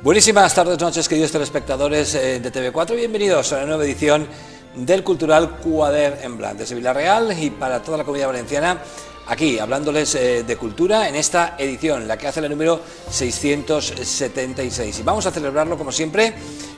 Buenísimas tardes, noches, queridos telespectadores de TV4. Bienvenidos a la nueva edición del Cultural Quader en Blanc, desde Villarreal y para toda la Comunidad Valenciana, aquí hablándoles de cultura en esta edición, la que hace el número 676. Y vamos a celebrarlo, como siempre,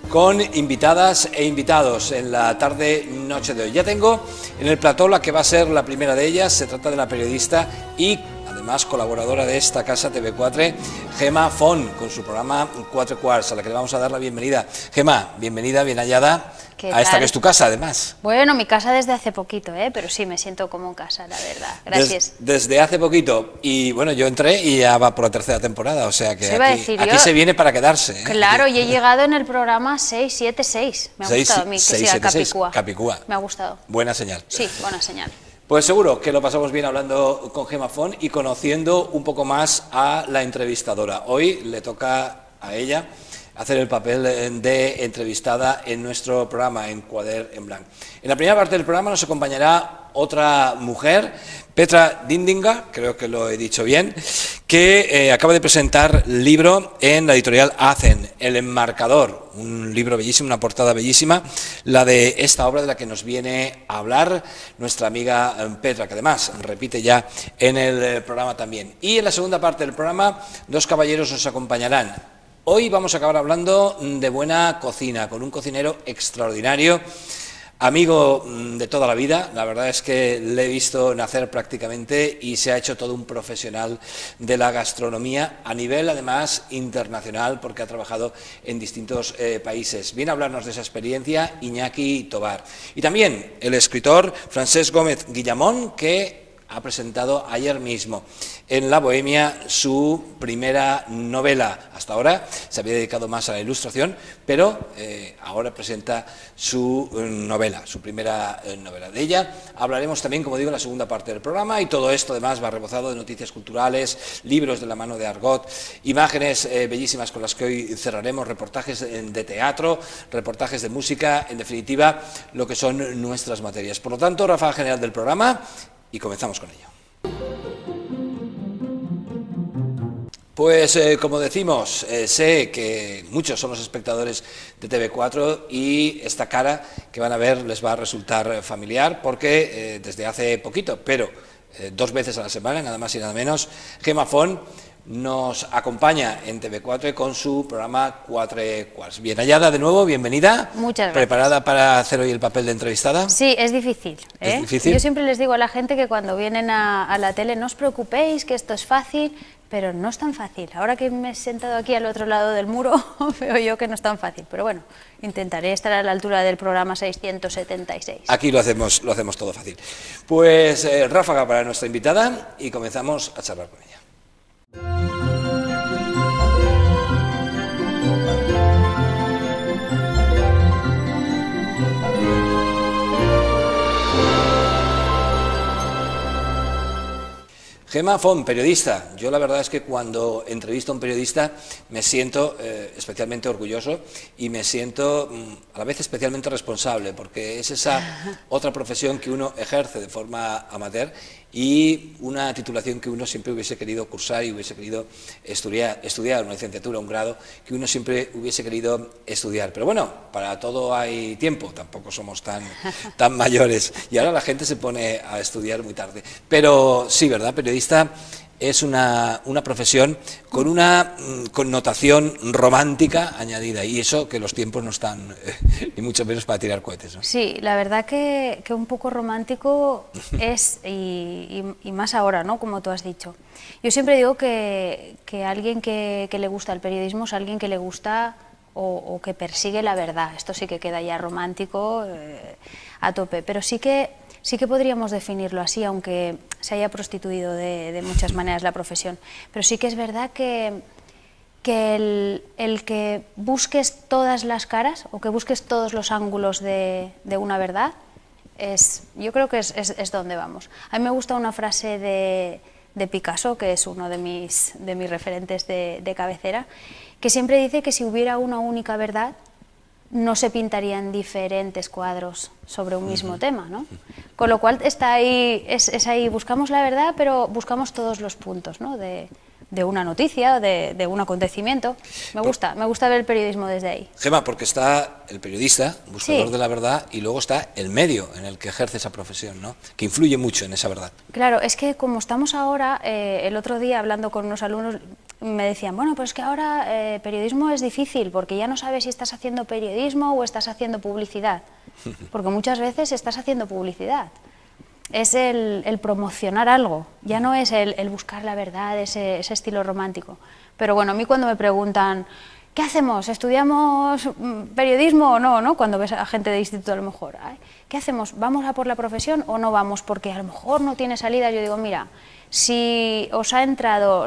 con invitadas e invitados en la tarde-noche de hoy. Ya tengo en el plató la que va a ser la primera de ellas. Se trata de la periodista y además colaboradora de esta casa TV4, Gemma Font, con su programa 4 Quarts, a la que le vamos a dar la bienvenida. Gemma, bienvenida, bien hallada a esta que es tu casa, además. Bueno, mi casa desde hace poquito, pero sí, me siento como en casa, la verdad. Gracias. Desde hace poquito, y bueno, yo entré y ya va por la tercera temporada, o sea que aquí yo, se viene para quedarse. Claro, y he llegado en el programa 676, me ha gustado a mí, que sea Capicúa. Capicúa. Me ha gustado. Buena señal. Sí, buena señal. Pues seguro que lo pasamos bien hablando con Gemma Font y conociendo un poco más a la entrevistadora. Hoy le toca a ella hacer el papel de entrevistada en nuestro programa en Quader en Blanc. En la primera parte del programa nos acompañará otra mujer, Petra Dindinga, creo que lo he dicho bien, que acaba de presentar libro en la editorial Azen, El Enmarcador, un libro bellísimo, una portada bellísima, la de esta obra de la que nos viene a hablar nuestra amiga Petra, que además repite ya en el programa también. Y en la segunda parte del programa, dos caballeros nos acompañarán. Hoy vamos a acabar hablando de buena cocina, con un cocinero extraordinario, amigo de toda la vida. La verdad es que le he visto nacer prácticamente y se ha hecho todo un profesional de la gastronomía a nivel además internacional, porque ha trabajado en distintos países. Viene a hablarnos de esa experiencia Iñaki Tobar. Y también el escritor Francesc Gómez Guillamón, que ha presentado ayer mismo en La Bohemia su primera novela. Hasta ahora se había dedicado más a la ilustración, pero ahora presenta su novela, su primera novela. De ella hablaremos también, como digo, en la segunda parte del programa, y todo esto además va rebozado de noticias culturales, libros de la mano de Argot, imágenes bellísimas con las que hoy cerraremos, reportajes de teatro, reportajes de música, en definitiva, lo que son nuestras materias. Por lo tanto, ráfaga general del programa, y comenzamos con ello. Pues como decimos, sé que muchos son los espectadores de TV4 y esta cara que van a ver les va a resultar familiar porque desde hace poquito, pero 2 veces a la semana, nada más y nada menos, Gemma Font nos acompaña en TV4 con su programa 4 Quarts. Bien hallada de nuevo, bienvenida. Muchas gracias. ¿Preparada para hacer hoy el papel de entrevistada? Sí, es difícil. ¿Es difícil? Yo siempre les digo a la gente que cuando vienen a la tele, no os preocupéis, que esto es fácil, pero no es tan fácil. Ahora que me he sentado aquí al otro lado del muro, veo yo que no es tan fácil. Pero bueno, intentaré estar a la altura del programa 676. Aquí lo hacemos todo fácil. Pues ráfaga para nuestra invitada y comenzamos a charlar con ella. Gemma Font, periodista. Yo la verdad es que cuando entrevisto a un periodista me siento especialmente orgulloso y me siento a la vez especialmente responsable, porque es esa otra profesión que uno ejerce de forma amateur y una titulación que uno siempre hubiese querido cursar y hubiese querido estudiar una licenciatura, un grado que uno siempre hubiese querido estudiar. Pero bueno, para todo hay tiempo, tampoco somos tan mayores y ahora la gente se pone a estudiar muy tarde. Pero sí, ¿verdad? Periodista es una profesión con una connotación romántica añadida, y eso que los tiempos no están ni mucho menos para tirar cohetes, ¿no? Sí, la verdad que un poco romántico es, y más ahora, ¿no? Como tú has dicho. Yo siempre digo que alguien que le gusta el periodismo es alguien que le gusta o que persigue la verdad. Esto sí que queda ya romántico a tope, pero sí que podríamos definirlo así, aunque se haya prostituido de muchas maneras la profesión. Pero sí que es verdad que el que busques todas las caras o que busques todos los ángulos de una verdad, yo creo que es donde vamos. A mí me gusta una frase de Picasso, que es uno de mis referentes de cabecera, que siempre dice que si hubiera una única verdad, no se pintarían diferentes cuadros sobre un mismo tema, ¿no? Con lo cual está ahí, es ahí, buscamos la verdad, pero buscamos todos los puntos, ¿no? de una noticia, de un acontecimiento. Me gusta ver el periodismo desde ahí. Gemma, porque está el periodista, buscador Sí. de la verdad, y luego está el medio en el que ejerce esa profesión, ¿no? Que influye mucho en esa verdad. Claro, es que como estamos ahora, el otro día hablando con unos alumnos, me decían, bueno, pues es que ahora periodismo es difícil, porque ya no sabes si estás haciendo periodismo o estás haciendo publicidad, porque muchas veces estás haciendo publicidad. Es el promocionar algo, ya no es el buscar la verdad, ese estilo romántico. Pero bueno, a mí cuando me preguntan, ¿qué hacemos? ¿Estudiamos periodismo o no? ¿No? Cuando ves a gente de instituto a lo mejor, ¿ay? ¿Qué hacemos? ¿Vamos a por la profesión o no vamos? Porque a lo mejor no tiene salida. Yo digo, mira, si os ha entrado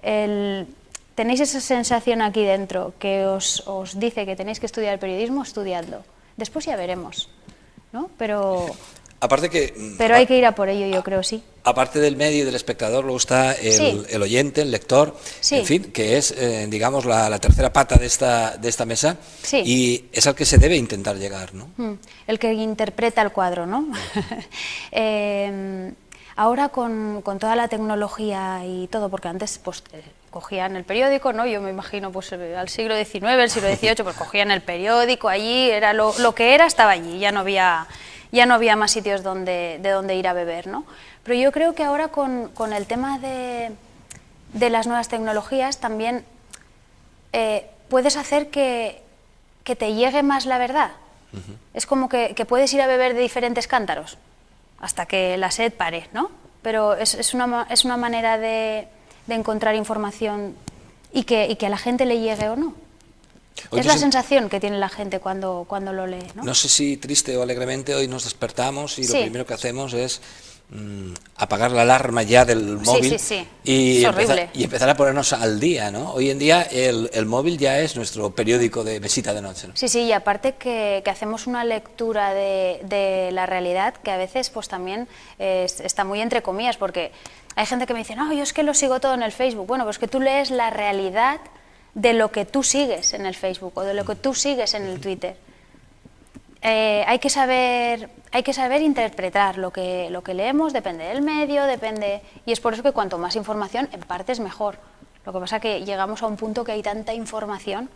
tenéis esa sensación aquí dentro que os dice que tenéis que estudiar el periodismo, estudiadlo. Después ya veremos, ¿no? Pero hay que ir a por ello, yo creo, sí. Aparte del medio y del espectador, luego está el oyente, el lector, Sí. en fin, que es, digamos, la tercera pata de esta mesa, Sí. y es al que se debe intentar llegar, ¿no? El que interpreta el cuadro, ¿no? Ahora con toda la tecnología y todo, porque antes pues cogían el periódico, ¿no? Yo me imagino pues al siglo XIX, el siglo XVIII, pues cogían el periódico, allí era lo que era, estaba allí, ya no había más sitios de donde ir a beber, ¿no? Pero yo creo que ahora con el tema de las nuevas tecnologías también puedes hacer que te llegue más la verdad. Es como que puedes ir a beber de diferentes cántaros hasta que la sed pare, ¿no? Pero es una manera de encontrar información y que a la gente le llegue o no. Hoy es la sensación que tiene la gente cuando lo lee, ¿no? No sé si triste o alegremente hoy nos despertamos y Sí. lo primero que hacemos es apagar la alarma ya del móvil sí. Y, Es horrible. empezar a ponernos al día, ¿no? Hoy en día el móvil ya es nuestro periódico de mesita de noche, ¿no? Sí, y aparte que hacemos una lectura de la realidad que a veces pues también está muy entre comillas, porque hay gente que me dice, no, yo es que lo sigo todo en el Facebook. Bueno, pues que tú lees la realidad de lo que tú sigues en el Facebook o de lo que tú sigues en el Twitter. Hay que saber interpretar lo que leemos, depende del medio, y es por eso que cuanto más información, en parte es mejor. Lo que pasa es que llegamos a un punto que hay tanta información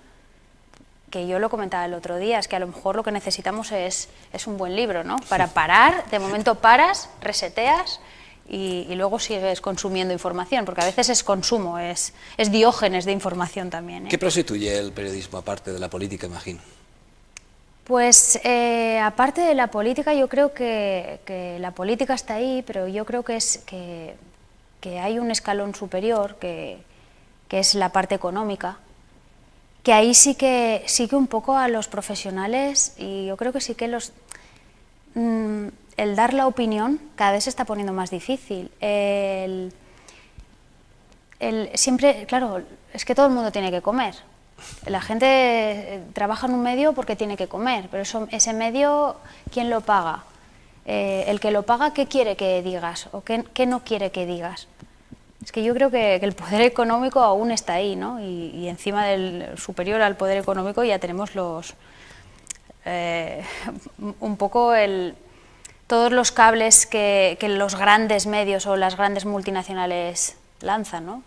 que yo lo comentaba el otro día, es que a lo mejor lo que necesitamos es un buen libro, ¿no? Para parar, de momento paras, reseteas y luego sigues consumiendo información, porque a veces es consumo, es diógenes de información también, ¿eh? ¿Qué prostituye el periodismo, aparte de la política, imagino? Pues aparte de la política, yo creo que la política está ahí, pero yo creo que hay un escalón superior, que es la parte económica, que ahí sí que un poco a los profesionales, y yo creo que sí que el dar la opinión cada vez se está poniendo más difícil. Siempre, claro, es que todo el mundo tiene que comer. La gente trabaja en un medio porque tiene que comer, pero ese medio, ¿quién lo paga? El que lo paga, ¿qué quiere que digas o qué no quiere que digas? Es que yo creo que el poder económico aún está ahí, ¿no? Y encima del superior al poder económico ya tenemos un poco todos los cables que los grandes medios o las grandes multinacionales lanzan, ¿no?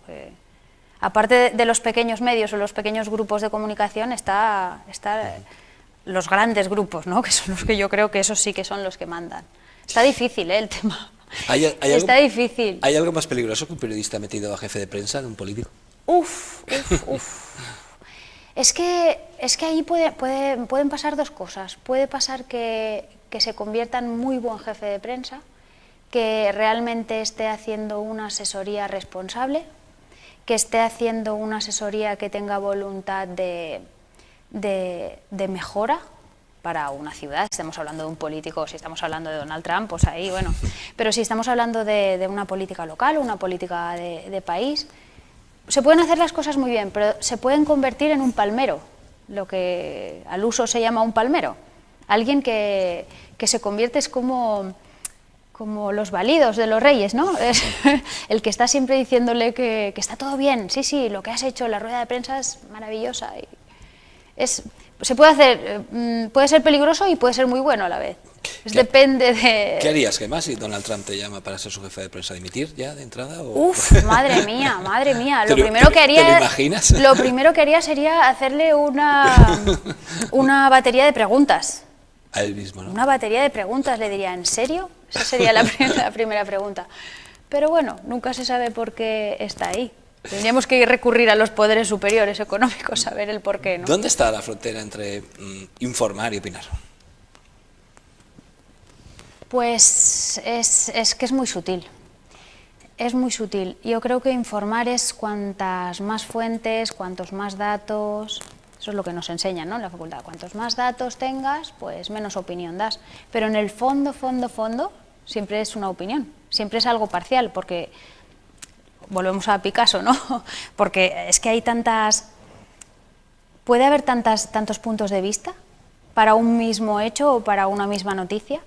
Aparte de los pequeños medios o los pequeños grupos de comunicación, está los grandes grupos, ¿no? Que son los que yo creo que esos sí que son los que mandan. Está difícil, el tema. Está difícil. ¿Hay algo más peligroso que un periodista metido a jefe de prensa de un político? Uf. Es que ahí pueden pasar dos cosas. Puede pasar que se convierta en muy buen jefe de prensa, que realmente esté haciendo una asesoría responsable, que esté haciendo una asesoría que tenga voluntad de mejora para una ciudad. Si estamos hablando de un político, si estamos hablando de Donald Trump, pues ahí, bueno. Pero si estamos hablando de una política local, una política de país, se pueden hacer las cosas muy bien, pero se pueden convertir en un palmero, lo que al uso se llama un palmero. Alguien que se convierte es como los validos de los reyes, ¿no? Es el que está siempre diciéndole que está todo bien, sí, lo que has hecho, la rueda de prensa es maravillosa. Se puede hacer, puede ser peligroso y puede ser muy bueno a la vez. Depende de... ¿Qué harías, Gemma, si Donald Trump te llama para ser su jefe de prensa? ¿Dimitir ya de entrada? Uf, madre mía, madre mía. ¿Te lo imaginas? Lo primero que haría sería hacerle una batería de preguntas. A él mismo, ¿no? Una batería de preguntas, le diría, ¿en serio? Esa sería la primera pregunta. Pero bueno, nunca se sabe por qué está ahí. Tendríamos que recurrir a los poderes superiores económicos a ver el por qué, ¿no? ¿Dónde está la frontera entre informar y opinar? Pues es que es muy sutil. Es muy sutil. Yo creo que informar es cuantas más fuentes, cuantos más datos... Eso es lo que nos enseñan, ¿no?, en la facultad. Cuantos más datos tengas, pues menos opinión das. Pero en el fondo, siempre es una opinión. Siempre es algo parcial, porque... Volvemos a Picasso, ¿no? Porque es que hay tantas... Puede haber tantos puntos de vista para un mismo hecho o para una misma noticia.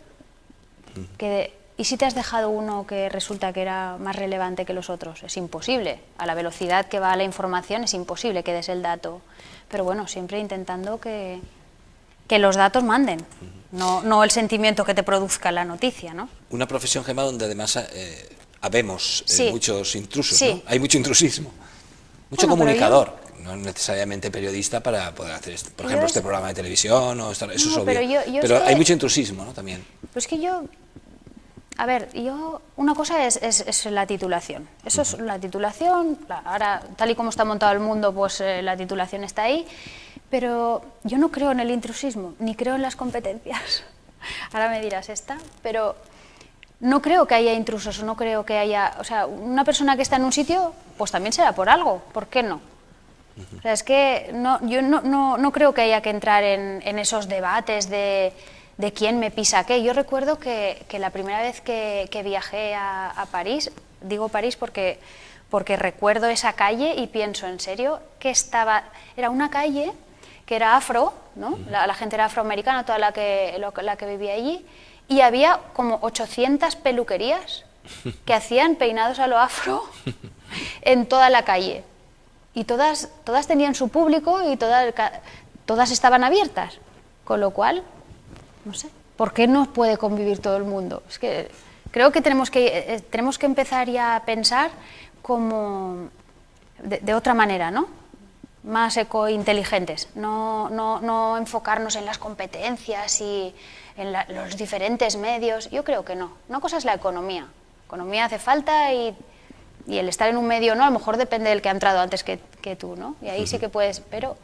¿Y si te has dejado uno que resulta que era más relevante que los otros? Es imposible. A la velocidad que va la información es imposible que des el dato. Pero bueno, siempre intentando que los datos manden, no el sentimiento que te produzca la noticia, ¿no? Una profesión, Gemma, donde además habemos muchos intrusos, sí. ¿no? Hay mucho intrusismo, mucho comunicador, no necesariamente periodista para poder hacer esto. Por ejemplo, este programa de televisión, eso es obvio. Pero hay mucho intrusismo, ¿no? También. Pues que yo... A ver, una cosa es la titulación. Eso es la titulación. Ahora, tal y como está montado el mundo, pues la titulación está ahí. Pero yo no creo en el intrusismo, ni creo en las competencias. Ahora me dirás pero no creo que haya intrusos, o no creo que haya... O sea, una persona que está en un sitio, pues también será por algo. ¿Por qué no? O sea, es que yo no creo que haya que entrar en esos debates de quién me pisa qué. Yo recuerdo que la primera vez que viajé a París, digo París porque recuerdo esa calle y pienso, ¿en serio? Que era una calle que era afro, ¿no? La gente era afroamericana, toda la que vivía allí, y había como 800 peluquerías que hacían peinados a lo afro en toda la calle. Y todas tenían su público y todas estaban abiertas, con lo cual... No sé, ¿por qué no puede convivir todo el mundo? Es que creo que tenemos que empezar ya a pensar como de otra manera, ¿no? Más ecointeligentes, no enfocarnos en las competencias y en los diferentes medios. Yo creo que no. Una cosa es la economía. Economía hace falta y el estar en un medio, ¿no? A lo mejor depende del que ha entrado antes que tú, ¿no? Y ahí sí que puedes, pero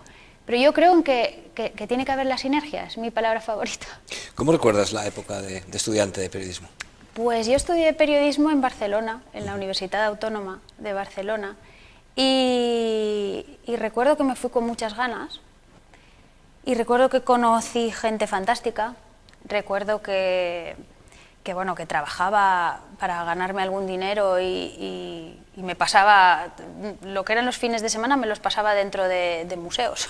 yo creo en que tiene que haber la sinergia, es mi palabra favorita. ¿Cómo recuerdas la época de estudiante de periodismo? Pues yo estudié periodismo en Barcelona, en la Universidad Autónoma de Barcelona, y recuerdo que me fui con muchas ganas, y recuerdo que conocí gente fantástica, recuerdo que trabajaba para ganarme algún dinero y me pasaba, lo que eran los fines de semana me los pasaba dentro de museos.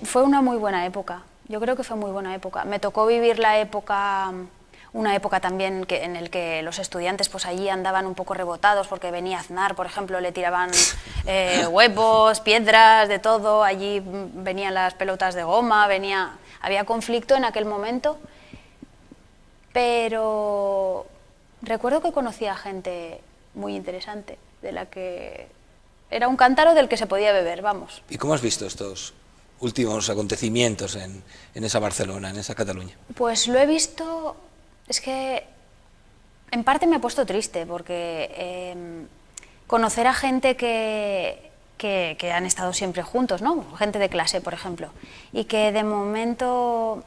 Fue una muy buena época, yo creo que fue muy buena época. Me tocó vivir una época también en la que los estudiantes pues allí andaban un poco rebotados porque venía Aznar, por ejemplo, le tiraban huevos, piedras, de todo, allí venían las pelotas de goma, había conflicto en aquel momento. Pero recuerdo que conocí a gente muy interesante, de la que era un cántaro del que se podía beber, vamos. ¿Y cómo has visto estos últimos acontecimientos en esa Barcelona, en esa Cataluña? Pues lo he visto, es que en parte me ha puesto triste, porque conocer a gente que han estado siempre juntos, ¿no? Gente de clase, por ejemplo, y que de momento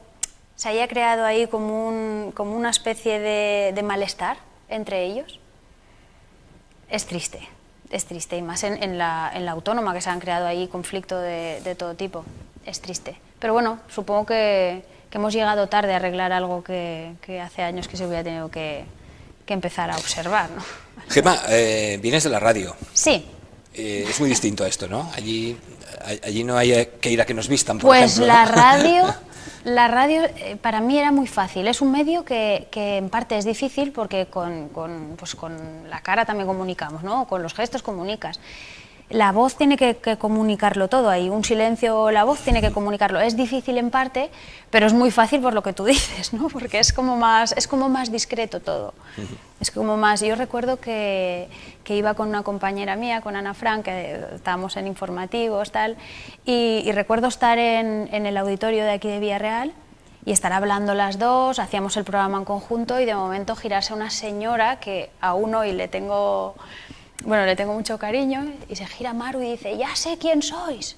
se haya creado ahí como una especie de malestar entre ellos, es triste, y más en la Autónoma, que se han creado ahí conflictos de todo tipo, es triste. Pero bueno, supongo que hemos llegado tarde a arreglar algo que hace años que se hubiera tenido que empezar a observar, ¿no? Gemma, vienes de la radio. Sí. Es muy distinto a esto, ¿no? Allí no hay que ir a que nos vistan, por pues ejemplo, ¿no? La radio para mí era muy fácil, es un medio que en parte es difícil porque con la cara también comunicamos, ¿no? Con los gestos comunicas. la voz tiene que comunicarlo todo, hay un silencio, la voz tiene que comunicarlo. Es difícil en parte, pero es muy fácil por lo que tú dices, ¿no? Porque es como más discreto todo. Es como más, yo recuerdo que iba con una compañera mía, con Ana Frank, que estábamos en informativos, tal, y recuerdo estar en el auditorio de aquí de Villarreal y estar hablando las dos, hacíamos el programa en conjunto y de momento girarse una señora que aún hoy le tengo mucho cariño, y se gira Maru y dice: ya sé quién sois,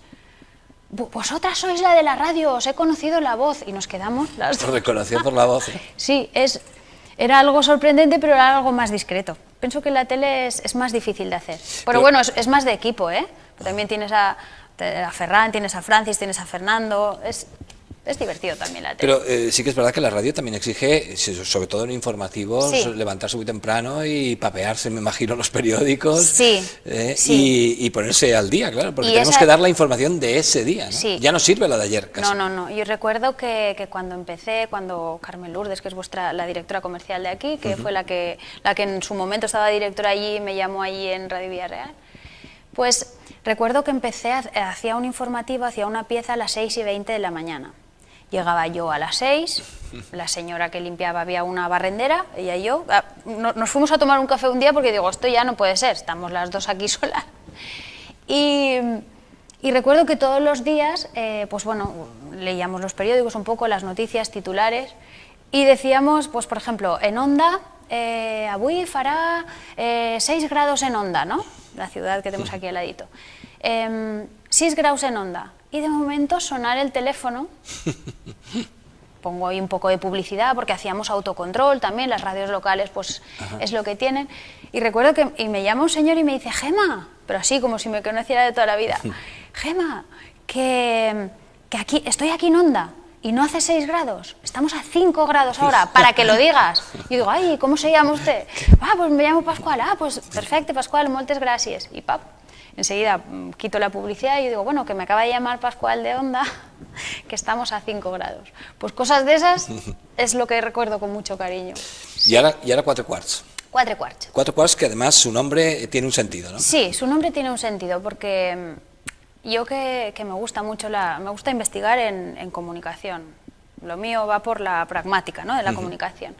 vosotras sois la de la radio, os he conocido la voz, y nos quedamos las dos. Os reconoció por la voz. Sí, era algo sorprendente, pero era algo más discreto. Pienso que la tele es más difícil de hacer, pero bueno, es más de equipo, ¿eh? También tienes a Ferran, tienes a Francis, tienes a Fernando, es divertido también la tele. Pero sí que es verdad que la radio también exige, sobre todo en informativos, Sí. levantarse muy temprano y papearse, me imagino, los periódicos. Sí, sí. Y ponerse al día, claro, porque Y tenemos que dar la información de ese día, ¿no? Sí. Ya no sirve la de ayer, casi. No. Yo recuerdo que cuando empecé, cuando Carmen Lourdes, que es la directora comercial de aquí, que fue la que en su momento estaba directora allí y me llamó allí en Radio Villarreal, pues recuerdo que empecé, hacía un informativo, hacía una pieza a las 6:20 de la mañana. Llegaba yo a las 6, la señora que limpiaba, había una barrendera, ella y yo, nos fuimos a tomar un café un día porque digo, esto ya no puede ser, estamos las dos aquí solas. Y recuerdo que todos los días, pues bueno, leíamos los periódicos un poco, las noticias, titulares, y decíamos, pues por ejemplo, en Onda, avui farà 6 grados en Onda, ¿no? La ciudad que tenemos aquí al ladito. 6 grados en Onda. Y de momento sonar el teléfono, pongo ahí un poco de publicidad porque hacíamos autocontrol también, las radios locales pues es lo que tienen, y recuerdo que me llama un señor y me dice: Gema, pero así como si me conociera de toda la vida, Gema, que estoy aquí en Onda y no hace 6 grados, estamos a 5 grados ahora, para que lo digas. Y digo: ay, ¿cómo se llama usted? Pues me llamo Pascual. Pues perfecte, Pascual, moltes gràcies. Y enseguida quito la publicidad y digo: bueno, que me acaba de llamar Pascual de Onda, que estamos a 5 grados. Pues cosas de esas es lo que recuerdo con mucho cariño. Y ahora 4 quarts. 4 quarts. 4 quarts, que además su nombre tiene un sentido, ¿no? Sí, su nombre tiene un sentido porque yo que me gusta mucho, me gusta investigar en comunicación. Lo mío va por la pragmática, ¿no?, de la comunicación.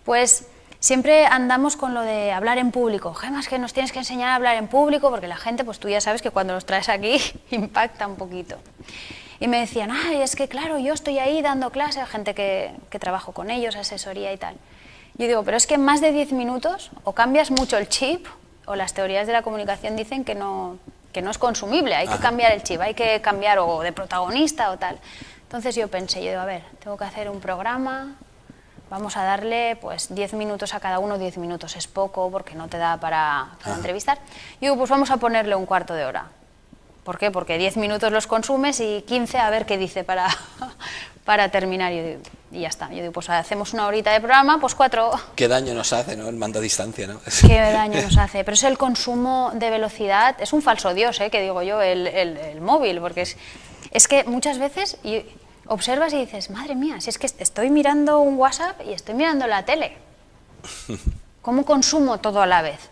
Pues siempre andamos con lo de hablar en público. Gema, es que nos tienes que enseñar a hablar en público porque la gente, pues tú ya sabes que cuando los traes aquí impacta un poquito. Y me decían: ay, es que claro, yo estoy ahí dando clases a gente que trabajo con ellos, asesoría y tal. Yo digo: pero es que en más de 10 minutos o cambias mucho el chip, o las teorías de la comunicación dicen que no es consumible, hay que cambiar el chip, hay que cambiar o de protagonista o tal. Entonces yo digo, a ver, tengo que hacer un programa, vamos a darle pues 10 minutos a cada uno. 10 minutos es poco porque no te da para entrevistar. Y digo, pues vamos a ponerle un cuarto de hora. ¿Por qué? Porque 10 minutos los consumes y 15 a ver qué dice para terminar. Yo digo, y ya está. Yo digo, pues hacemos una horita de programa, pues 4. Qué daño nos hace, ¿no?, el mando a distancia, ¿no? Qué daño nos hace. Pero es el consumo de velocidad, es un falso dios, que digo yo, el móvil, porque es que muchas veces observas y dices: madre mía, si es que estoy mirando un WhatsApp y estoy mirando la tele. ¿Cómo consumo todo a la vez?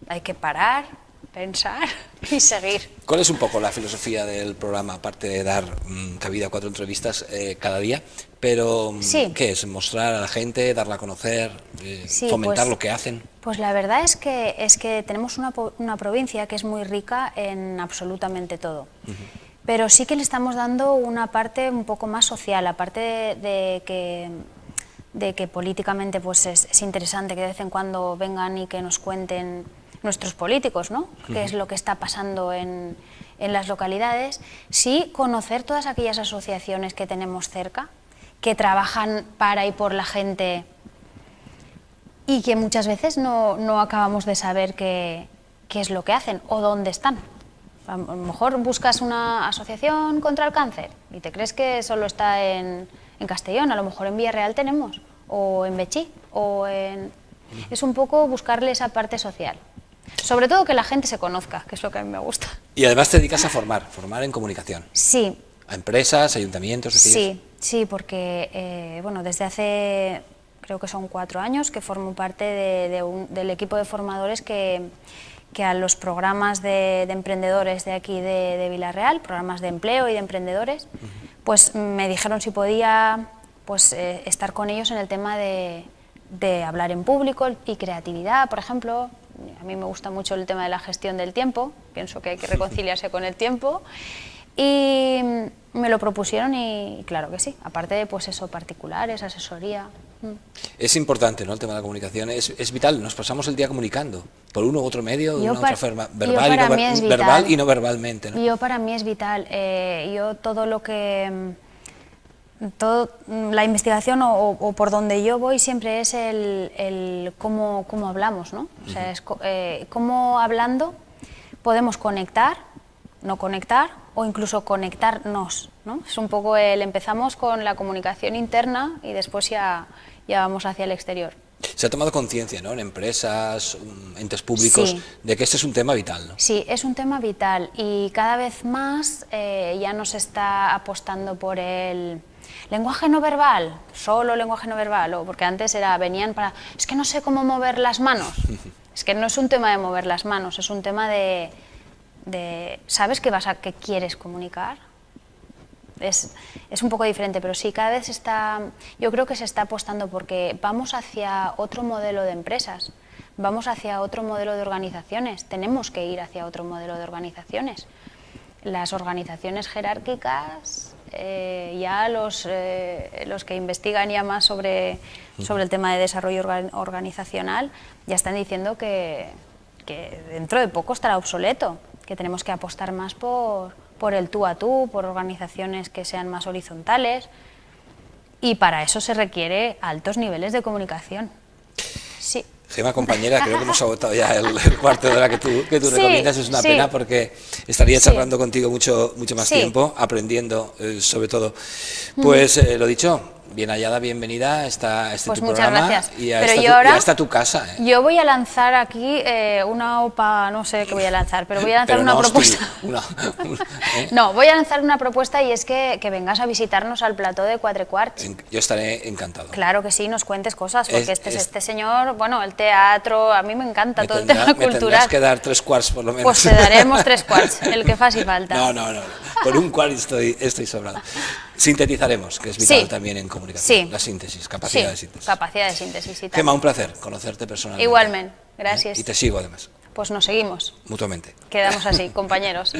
Hay que parar, pensar y seguir. ¿Cuál es un poco la filosofía del programa, aparte de dar cabida a 4 entrevistas cada día? Pero, Sí. ¿qué es? ¿Mostrar a la gente, darla a conocer, Sí, fomentar pues, lo que hacen? Pues la verdad es que tenemos una provincia que es muy rica en absolutamente todo. Pero sí que le estamos dando una parte un poco más social, aparte de que políticamente pues es interesante que de vez en cuando vengan y que nos cuenten nuestros políticos, ¿no?, qué es lo que está pasando en las localidades. Sí, conocer todas aquellas asociaciones que tenemos cerca, que trabajan para y por la gente y que muchas veces no acabamos de saber qué es lo que hacen o dónde están. A lo mejor buscas una asociación contra el cáncer y te crees que solo está en Castellón, a lo mejor en Villarreal tenemos, o en Betxí, Es un poco buscarle esa parte social. Sobre todo que la gente se conozca, que es lo que a mí me gusta. Y además te dedicas a formar en comunicación. Sí. A empresas, ayuntamientos, Sí, sí, porque bueno, desde hace, creo que son 4 años, que formo parte del equipo de formadores que que a los programas de emprendedores de aquí de Vila-real, programas de empleo y de emprendedores, pues me dijeron si podía pues, estar con ellos en el tema de hablar en público y creatividad, por ejemplo. A mí me gusta mucho el tema de la gestión del tiempo, pienso que hay que reconciliarse con el tiempo, y me lo propusieron y claro que sí, aparte de pues eso, particulares, asesoría. Es importante, ¿no?, el tema de la comunicación, es vital, nos pasamos el día comunicando, por uno u otro medio, de una u otra forma, verbal y no verbalmente, ¿no? Para mí es vital, yo todo lo que... la investigación o por donde yo voy siempre es el cómo hablamos, ¿no? O sea, es cómo hablando podemos conectar, no conectar o incluso conectarnos, ¿no? Es un poco empezamos con la comunicación interna y después ya vamos hacia el exterior. Se ha tomado conciencia, ¿no?, en empresas, entes públicos, sí, de que este es un tema vital, ¿no? Sí, es un tema vital y cada vez más ya no se está apostando por el lenguaje no verbal, solo lenguaje no verbal, o porque antes venían para, es que no sé cómo mover las manos. Es que no es un tema de mover las manos, es un tema de ¿sabes qué quieres comunicar? Es un poco diferente, pero sí, cada vez yo creo que se está apostando porque vamos hacia otro modelo de empresas, vamos hacia otro modelo de organizaciones, tenemos que ir hacia otro modelo de organizaciones. Las organizaciones jerárquicas, ya los que investigan ya más sobre el tema de desarrollo organizacional, ya están diciendo que dentro de poco estará obsoleto, que tenemos que apostar más por el tú a tú, por organizaciones que sean más horizontales, y para eso se requiere altos niveles de comunicación. Sí. Gemma, compañera, creo que hemos agotado ya el cuarto de hora que tú recomiendas. Es una pena porque estaría charlando contigo mucho más tiempo, aprendiendo sobre todo. Pues lo dicho, bien hallada, bienvenida a este tu programa. Muchas gracias. Y a esta tu casa. Yo voy a lanzar aquí una OPA, no sé qué voy a lanzar, pero voy a lanzar una propuesta. No, voy a lanzar una propuesta y es que vengas a visitarnos al plató de Quatre Quarts. Yo estaré encantado. Claro que sí, nos cuentes cosas, porque este señor, bueno, el teatro, a mí me encanta todo el tema cultural. Me tendrás que dar 3 quarts por lo menos. Pues te daremos 3 quarts, el que faci falta. No, con un quart estoy sobrado. Sintetizaremos, que es vital también en comunicación, la síntesis, capacidad de síntesis. Capacidad de síntesis y tal. Gemma, un placer conocerte personalmente. Igualmente, gracias. Y te sigo además. Pues nos seguimos. Mutuamente. Quedamos así, compañeros.